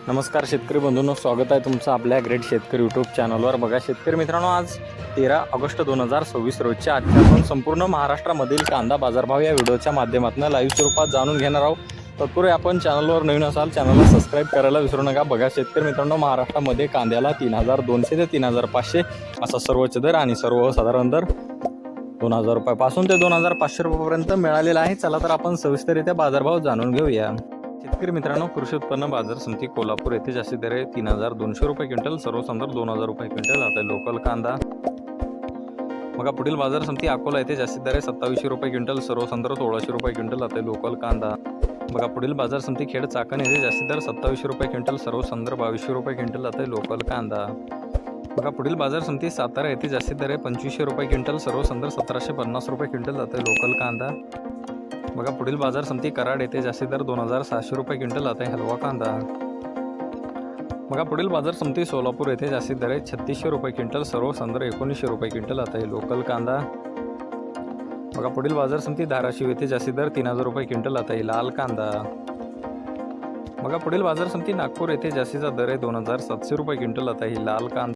नमस्कार शेतकरी बंधूंनो, स्वागत आहे तुमचं आपल्या ग्रेट शेतकरी यूट्यूब चॅनलवर। बघा शेतकरी मित्रांनो, आज 13 ऑगस्ट 2026 रोजच्या आजच्या आपण संपूर्ण महाराष्ट्रामधील कांदा बाजारभाव या व्हिडिओच्या माध्यमातून लाईव्ह स्वरूपात जाणून घेणार आहोत। तत्पूर्वी आपण चॅनलवर नवीन असाल चॅनलला सबस्क्राईब करायला विसरू नका। बघा शेतकरी मित्रांनो, महाराष्ट्रामध्ये कांद्याला 3200 ते 3500 असा सर्वोच्च दर आणि सर्वसाधारण दर 2000 रुपयापासून ते 2500 रुपयापर्यंत मिळालेला आहे। चला तर आपण सविस्तररित्या बाजारभाव जाणून घेऊया। शेतकरी मित्रांनो, कृषी उत्पन्न बाजार समिती कोल्हापूर येथे जास्तीत दर 3200 रुपये क्विंटल, सर्वसाधारण 2000 रुपये क्विंटल आता लोकल कांदा। मग पुढील बाजार समिती अकोला येथे जास्तीत दर 2700 रुपये क्विंटल, सर्वसाधारण 1600 रुपये क्विंटल आता लोकल कांदा। मग पुढील बाजार समिती खेड चाकण येथे जास्तीत दर 2700 रुपये क्विंटल, सर्वसाधारण 2200 रुपये क्विंटल आता लोकल कांदा। मग पुढील बाजार समिती सातारा येथे जास्तीत दर 2500 रुपये क्विंटल, सर्वसाधारण 1750 रुपये क्विंटल आता लोकल कांदा। बघा पुढील बाजार समिती कराड येथे जास्तीत दर 2700 रुपये क्विंटल आता हलवा कांदा। बघा पुढील बाजार समिती सोलापूर येथे जास्तीत दर 3600 रुपये क्विंटल, सर्वसाधारण 1900 रुपये क्विंटल आता लोकल कांदा। बघा पुढील बाजार समिती धाराशिव येथे जास्तीत दर 3000 रुपये क्विंटल आता लाल कांदा। बघा पुढील बाजार समिती नागपूर येथे जास्तीचा दर 2700 रुपये क्विंटल आता लाल कांदा।